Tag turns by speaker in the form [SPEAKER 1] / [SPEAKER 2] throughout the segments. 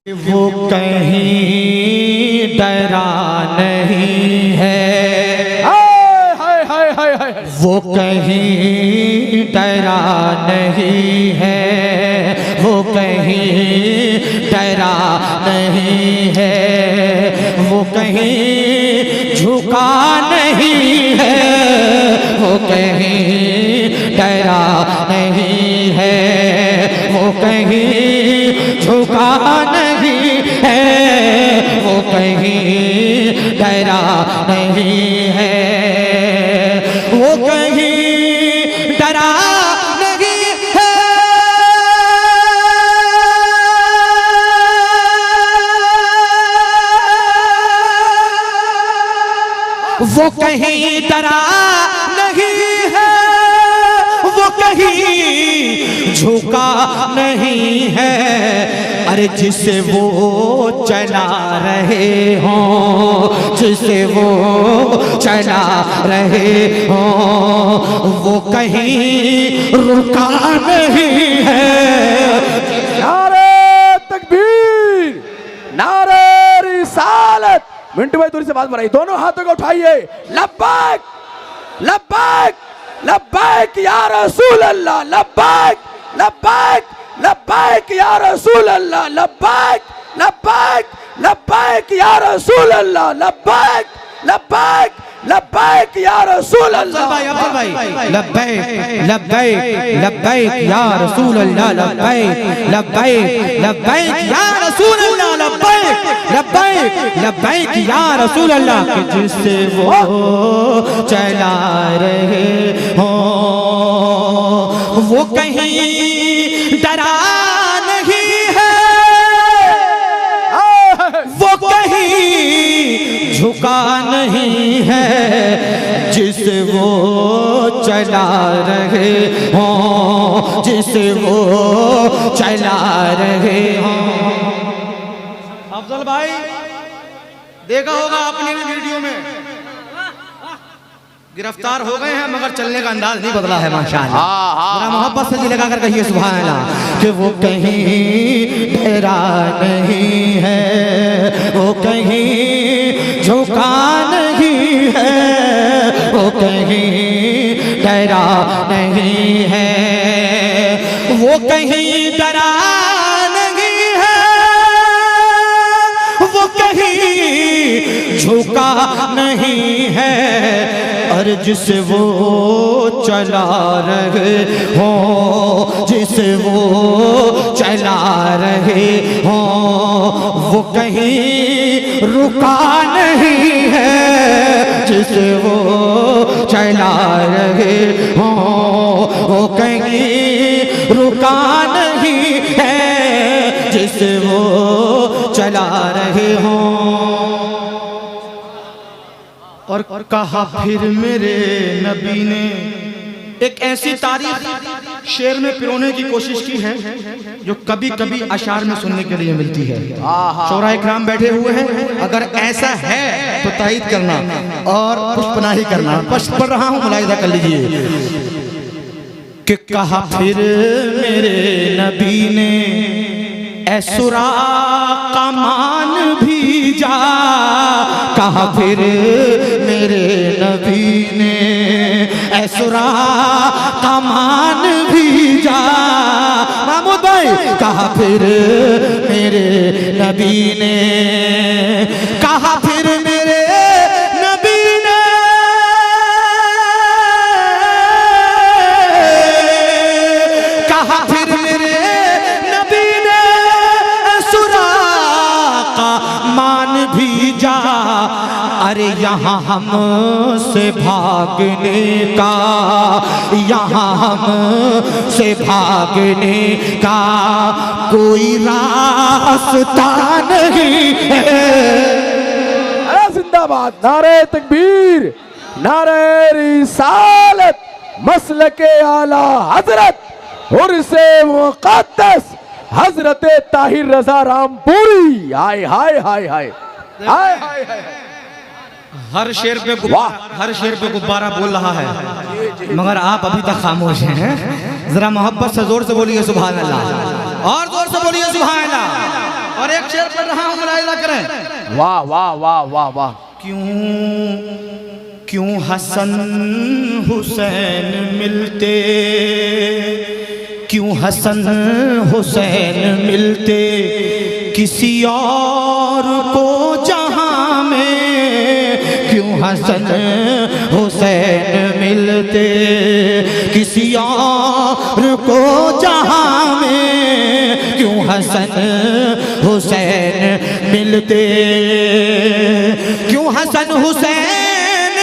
[SPEAKER 1] वो कहीं डरा नहीं है, वो कहीं डरा नहीं है, वो कहीं डरा नहीं है, वो कहीं झुका नहीं है, वो कहीं डरा नहीं है, वो कहीं झुका नहीं है, वो कहीं डरा नहीं है, वो कहीं डरा नहीं है। वो कहीं डरा नहीं है, वो कहीं झुका नहीं है। अरे जिसे वो चला रहे हों, जिसे वो चला रहे हों, वो कहीं रुका नहीं है।
[SPEAKER 2] नारे तकबीर, नारे रिसालत। मिंटू भाई थोड़ी सी बात बनाइए, दोनों हाथों को उठाइए। लब्बैक लब्बैक लब्बैक या रसूल अल्लाह, लब्बैक लब्बैक लब्बैक या रसूल अल्लाह, लब्बैक लब्बैक लब्बैक या रसूल अल्लाह, लब्बैक लब्बैक लब्बैक या रसूल अल्लाह।
[SPEAKER 1] लब्बैक लब्बैक लब्बैक या रसूल अल्लाह, लब्बैक लब्बैक लब्बैक या रसूल अल्लाह, लब्बैक लब्बैक लब्बैक या रसूल अल्लाह। कि जिससे वो चला रहे हो, वो कहीं डरा नहीं है, वो कहीं झुका नहीं है। जिसे वो चला रहे हों, जिसे वो चला रहे हों। अफजल भाई देखा होगा आपने भी वीडियो में, गिरफ्तार हो गए हैं मगर चलने का अंदाज नहीं बदला है माशाअल्लाह। जरा मोहब्बत से जी लगा कर कहिए सुभान अल्लाह। कि वो कहीं डरा नहीं है, वो कहीं झुका नहीं है, वो कहीं डरा नहीं है, वो कहीं डरा नहीं है, वो कहीं झुका नहीं है। और जिसे वो चला रहे हो, जिसे वो चला रहे हो, वो कहीं रुका नहीं है। जिसे वो चला रहे हो, वो कहीं रुका नहीं है। जिसे वो चला रहे हो। और कहा फिर मेरे नबी ने, एक ऐसी तारीफ शेर में पिरोने की कोशिश की है जो कभी कभी अशार में सुनने के लिए मिलती है। शोरा इकराम बैठे हुए हैं, अगर ऐसा है तो तायीद करना और पुष्पनाही करना। पढ़ रहा हूं, मुलाहिजा कर लीजिए। कि कहा फिर मेरे नबी ने, ऐसुरा कमान भी जा। कहा फिर मेरे नबी ने, ऐसुरा कमान भी जा। महमूद भाई कहा फिर मेरे नबी ने, कहा फिर मेरे नबी ने, कहा फिर मेरे नबी ने, मान भी जा। अरे यहाँ हम से भागने का, यहाँ हम से भागने का कोई रास्ता नहीं है।
[SPEAKER 2] अरे जिंदाबाद, नारे तकबीर, नारे रिसालत, मसलके आला हजरत और से मुक़द्दस हजरत ताहिर रजा रामपुरी। हाय हाय हाय हाय हाय हाय हाय।
[SPEAKER 1] हर शेर पे गुब्बारा बोल रहा है मगर आप अभी तक खामोश हैं। जरा मोहब्बत से जोर से बोलिए सुभान अल्लाह, और जोर से बोलिए सुभान अल्लाह। और एक शेर पढ़ रहा हूं, मुलाहिजा करें।
[SPEAKER 2] वाह वाह वाह वाह वाह।
[SPEAKER 1] क्यों हसन हुसैन मिलते, क्यों हसन हुसैन मिलते किसी और को जहां में, क्यों हसन हुसैन मिलते किसी और को जहां में, क्यों हसन हुसैन मिलते, क्यों हसन हुसैन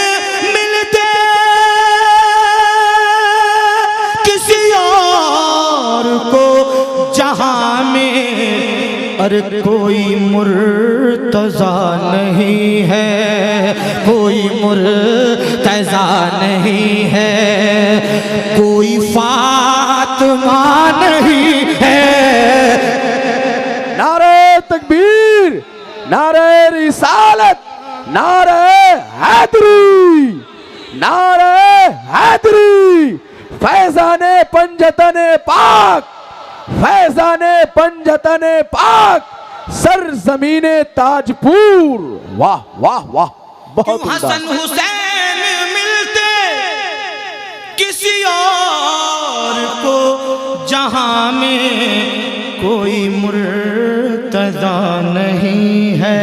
[SPEAKER 1] मिलते किसी और को जहां में। अरे कोई मुर्तज़ा नहीं है, कोई मुर्तज़ा नहीं है, कोई फातिमा नहीं है।
[SPEAKER 2] नारे तकबीर, नारे रिसालत, नारे हैदरी, नारे हैदरी। फैज़ाने पंजतने पाक, फैज़ाने पंजतने पाक, सरज़मीने ताजपुर। वाह वाह वाह, बहुत
[SPEAKER 1] क्यों हसन हुसैन मिलते किसी और को जहां में, कोई मुर्तज़ा नहीं है,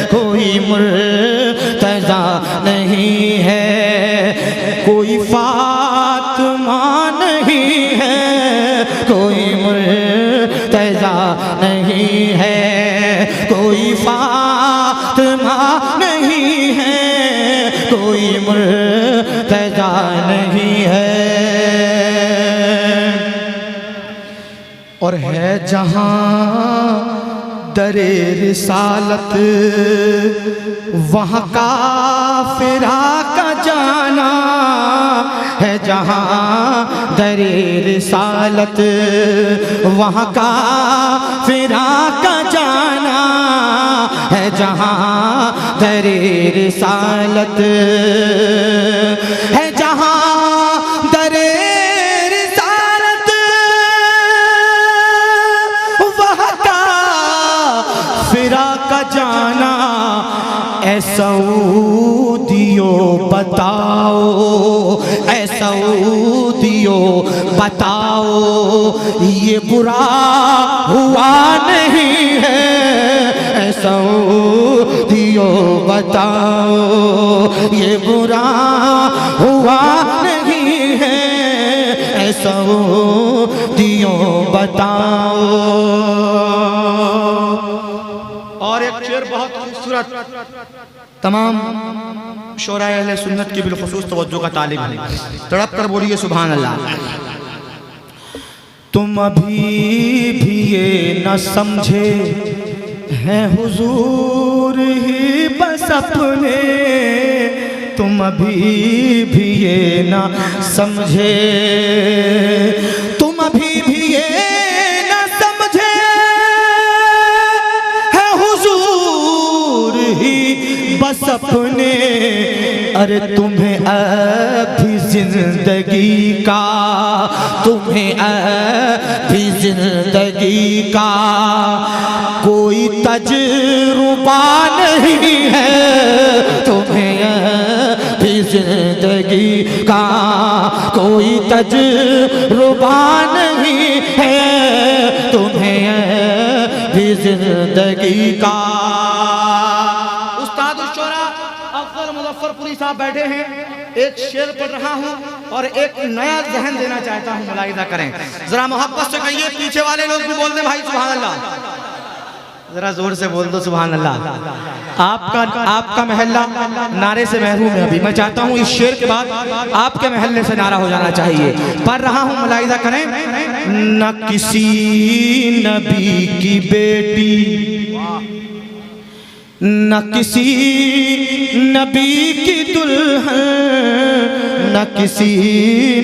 [SPEAKER 1] कोई मुर्तज़ा नहीं है, कोई फातिमा नहीं है, कोई मुर्तज़ा नहीं है, कोई फातिमा नहीं है, कोई मुर्तज़ा नहीं है। और है जहां दरे रिसालत, वहाँ काफिरा का जाना है, जहां दरे रिसालत, वहाँ काफिरा का जाना है, जहां दरे रिसालत है, जहां दरे रिसालत, वहाँ काफिरा का जाना। ऐ सऊदियो बताओ, ऐ सऊदियो बताओ, ये बुरा हुआ नहीं है, ऐ सऊदियो बताओ, ये बुरा हुआ नहीं है, ऐ सऊदियो बताओ। और एक शेर बहुत खूबसूरत, तमाम शोराए अहले सुन्नत की बिलखुसूस तवज्जो का तालिब है, तड़प कर बोलिए सुभान अल्लाह। तुम अभी भी ये न समझे हैं हुजूर ही बस अपने, तुम अभी भी ये न समझे, तुम अभी भी ये न समझे हैं हुजूर ही बस अपने। अरे तुम्हें अभी जिंदगी का, तुम्हें अभी जिंदगी का कोई तजुर्बा नहीं है, तुम्हें अभी जिंदगी का कोई तजुर्बा नहीं है, तुम्हें अभी जिंदगी का। मुज़फ़्फ़रपुरी साहब बैठे हैं, एक शेर पढ़ रहा हूँ और एक नया जहन देना चाहता हूँ, मुलाहिज़ा करें जरा, मोहब्बत से कहिए, पीछे वाले लोग भी बोल दें भाई सुभान अल्लाह, जरा जोर से बोल दो सुभान अल्लाह। आपका महल्ला नारे से महरूम है, अभी मैं चाहता हूँ इस शेर के बाद आपके महल्ले से नारा हो जाना चाहिए। पढ़ रहा हूँ, मुलाहिज़ा करें। न किसी नबी की बेटी, न किसी नबी की दुल्हन, न किसी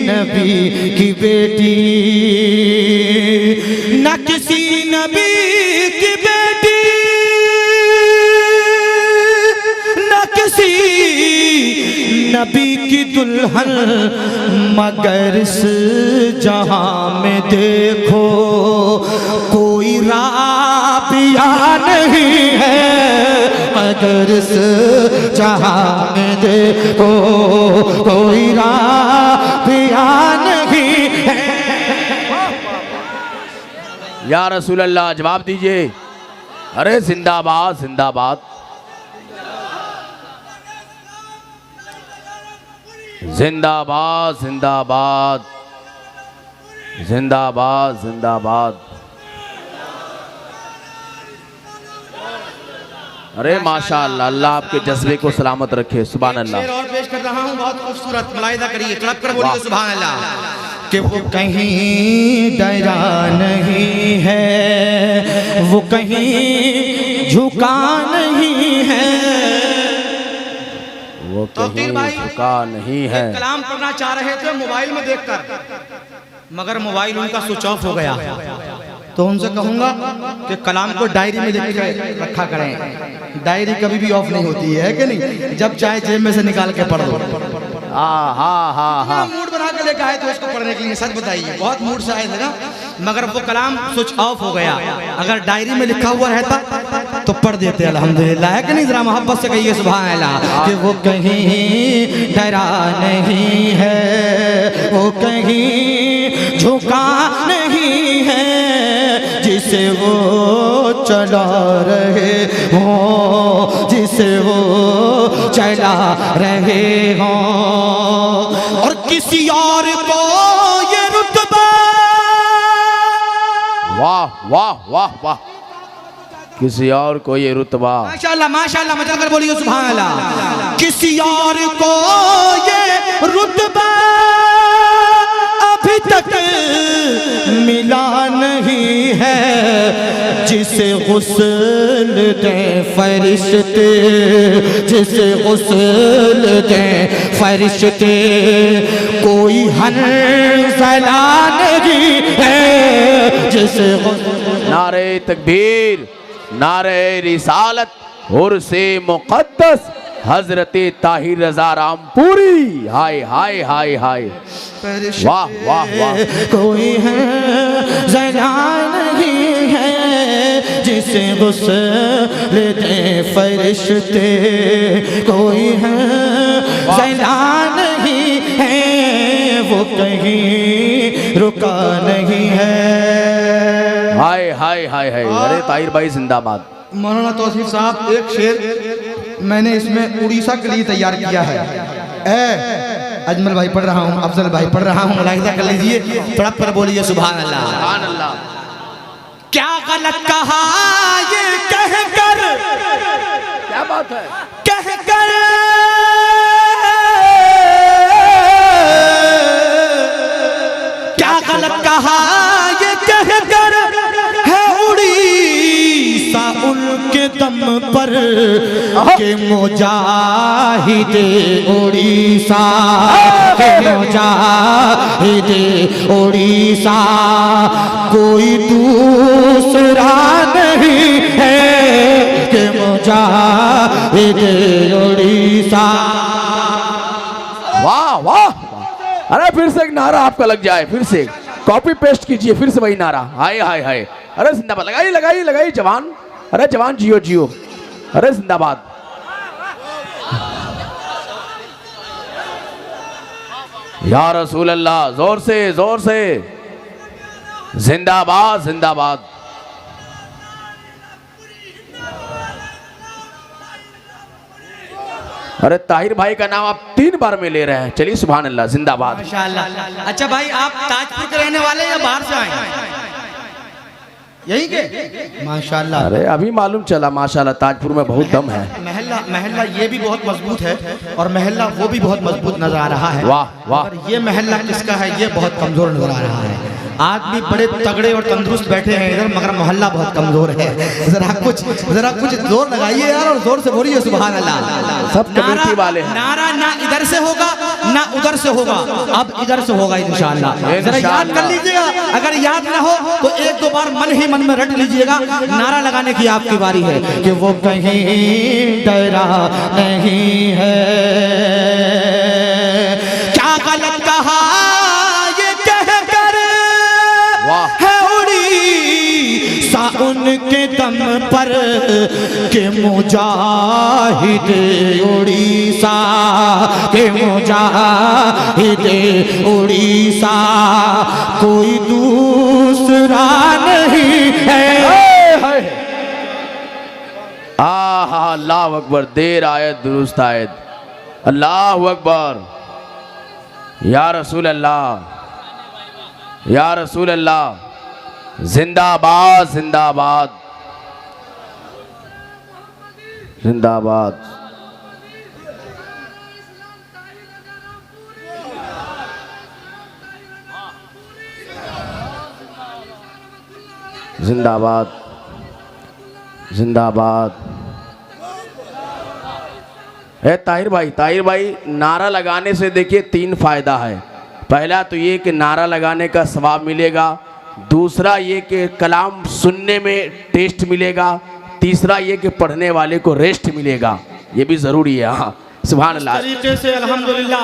[SPEAKER 1] नबी की बेटी, न किसी नबी की बेटी, न किसी नबी की दुल्हन, मगर इस जहां में देखो कोई राबी पिया नहीं है, मगर इस जहां में देखो कोई पिया नहीं है।
[SPEAKER 2] या रसूल अल्लाह जवाब दीजिए। अरे जिंदाबाद जिंदाबाद जिंदाबाद जिंदाबाद जिंदाबाद जिंदाबाद। अरे माशाअल्लाह, अल्लाह आपके जज्बे को सलामत रखे। सुभान अल्लाह।
[SPEAKER 1] शेर और पेश कर रहा हूँ, बहुत खूबसूरत, मुलाहिजा करिए, तड़प कर बोलिए सुभान अल्लाह। कि वो कहीं डरा नहीं है, वो कहीं झुका नहीं है,
[SPEAKER 2] वो कहीं झुका नहीं है।
[SPEAKER 1] कलाम पढ़ना चाह रहे थे मोबाइल में देखकर, मगर मोबाइल उनका स्विच ऑफ हो गया। तो उनसे कहूंगा कि कलाम को डायरी में लिख के रखा करें। डायरी कभी भी ऑफ नहीं होती है कि नहीं, जब चाहे जेब में से निकाल के पढ़ लो।
[SPEAKER 2] हाँ हाँ हाँ हाँ।
[SPEAKER 1] मूड बना के लेके आए थे उसको पढ़ने के लिए, सच बताइए, बहुत मूड से आए थे ना, मगर वो कलाम स्विच ऑफ हो गया। अगर डायरी में लिखा हुआ रहता तो पढ़ देते अल्हम्दुलिल्लाह, है कि नहीं? जरा मोहब्बत से कहिए सुभान अल्लाह। कि वो कहीं डरा नहीं है, वो कहीं झुका नहीं है, जिसे वो चला रहे हो, जिसे वो चला रहे हो, और किसी और को ये रुतबा।
[SPEAKER 2] वाह वाह वाह वाह, किसी और को ये रुतबा।
[SPEAKER 1] माशाअल्लाह माशाअल्लाह, मचा कर बोलिए सुभान अल्लाह। किसी और को ये रुतबा अभी तक मिला नहीं है, जिसे गुस्ल दे फरिश्ते, जिसे गुस्ल दे फरिश्ते, कोई हंसला नहीं है, जिसे
[SPEAKER 2] नारे तकबीर, नारे रिसालत, उर्से मुक़द्दस हजरते ताहिर रज़ा रामपुरी। हाय हाय हाय हाय, वाह वाह वाह।
[SPEAKER 1] कोई है ज़रा नहीं है, जिसे गुस्ल दे फरिश्ते, कोई है ज़रा नहीं है, वो कहीं रुका नहीं है।
[SPEAKER 2] हाय हाय हाय हाय। अरे ताहिर भाई जिंदाबाद।
[SPEAKER 1] मौलाना तौसीफ साहब, एक शेर मैंने इसमें उड़ीसा के लिए तैयार किया है। अजमल भाई पढ़ रहा हूँ, अफजल भाई पढ़ रहा हूँ, मुलाहिजा कर लीजिए, तड़प पर बोलिए सुभान अल्लाह।
[SPEAKER 2] सुभान अल्लाह।
[SPEAKER 1] क्या गलत कहा ये कहकर,
[SPEAKER 2] क्या बात है,
[SPEAKER 1] कहकर क्या गलत कहा ये कहकर, है उड़ीसा उनके दम पर, के मुजाहिदे उड़ीसा, के मुजाहिदे उड़ीसा, कोई दूसरा नहीं है, के मुजाहिदे उड़ीसा।
[SPEAKER 2] वाह वाह। अरे फिर से एक नारा आपका लग जाए, फिर से कॉपी पेस्ट कीजिए, फिर से वही नारा। हाय हाय हाय। अरे जिंदाबाद, लगाइए लगाइए लगाइए जवान। अरे जवान जियो जियो। अरे जिंदाबाद। या रसूल अल्लाह, जोर से जोर से, जिंदाबाद जिंदाबाद। अरे ताहिर भाई का नाम आप 3 बार में ले रहे हैं। चलिए सुभान अल्लाह, जिंदाबाद।
[SPEAKER 1] माशाअल्लाह। अच्छा भाई, आप ताजपुर के रहने वाले या बाहर से आए? यही के? माशाअल्लाह।
[SPEAKER 2] अरे अभी मालूम चला, माशाअल्लाह ताजपुर में बहुत दम है।
[SPEAKER 1] महल्ला महल्ला ये भी बहुत मजबूत है, और महल्ला वो भी बहुत मजबूत नजर आ रहा है।
[SPEAKER 2] वाह वाह।
[SPEAKER 1] और ये महल्ला किसका है? ये बहुत कमजोर नजर आ रहा है। आदमी बड़े तगड़े और तंदुरुस्त बैठे हैं इधर, मगर मोहल्ला बहुत कमजोर है। जरा कुछ जोर लगाइए यार, और जोर से बोलिए सुभान अल्लाह।
[SPEAKER 2] सब कमेटी वाले हैं।
[SPEAKER 1] नारा ना इधर से होगा ना उधर से होगा, अब इधर से होगा इंशाअल्लाह। जरा याद कर लीजिएगा, अगर याद ना हो तो 1-2 बार मन ही मन में रट लीजिएगा। नारा लगाने की आपकी बारी है कि वो कहीं डरा नहीं है। क्या गलत कहा ये कहकर, है उड़ीसा ईसा उनके दम पर के मुजाहिद उड़ीसा, के मुजाहिद उड़ीसा, कोई दूसरा नहीं है।
[SPEAKER 2] आहा, अल्लाह अकबर। देर आयत दुरुस्त आयत। अल्लाह अकबर। या रसूल अल्लाह, या रसूल अल्लाह। जिंदाबाद जिंदाबाद जिंदाबाद। जिंदाबाद जिंदाबाद। ताहिर भाई, नारा लगाने से देखिए 3 फायदा है। पहला तो ये कि नारा लगाने का सवाब मिलेगा, दूसरा ये कि कलाम सुनने में टेस्ट मिलेगा, तीसरा ये कि पढ़ने वाले को रेस्ट मिलेगा। ये भी ज़रूरी है। हाँ, सुभान अल्लाह।
[SPEAKER 1] इस तरीके से अल्हम्दुलिल्लाह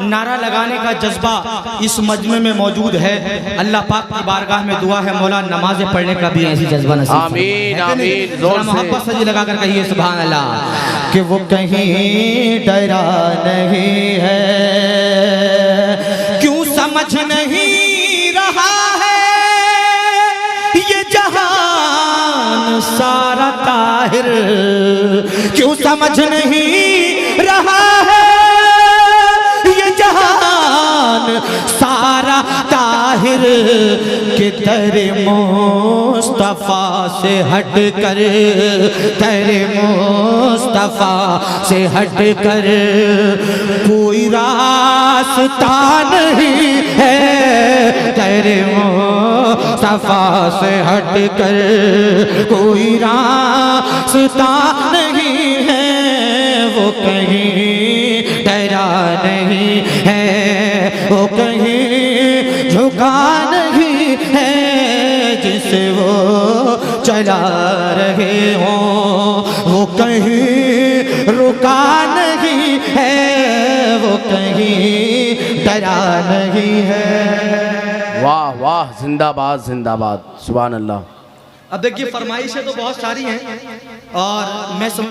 [SPEAKER 1] नारा लगाने का जज्बा इस मजमे में मौजूद है। अल्लाह पाक की बारगाह में दुआ है, मौला नमाज़ें पढ़ने का भी ऐसी जज्बा नसीब फरमाए।
[SPEAKER 2] आमीन आमीन। जोर से
[SPEAKER 1] मोहब्बत से जी लगा कर कहिए सुभान अल्लाह। कि वो कहीं डरा नहीं है, क्यों समझ नहीं रहा है ये जहान सारा ताहिर, क्यों समझ नहीं रहा है ये जहान सारा ताहिर, कि तेरे मुस्तफा से हट कर, तेरे मुस्तफा से हट कर कोई रास्ता नहीं है, तेरे मुस्तफा से हट कर कोई रास्ता नहीं है, वो कहीं डरा नहीं है, वो कहीं झुका नहीं है, जिसे वो चला रहे हो वो कहीं रुका नहीं है, वो कहीं डरा नहीं है।
[SPEAKER 2] वाह वाह, जिंदाबाद जिंदाबाद, सुभान अल्लाह।
[SPEAKER 1] अब देखिए फरमाइशें तो बहुत सारी हैं और मैं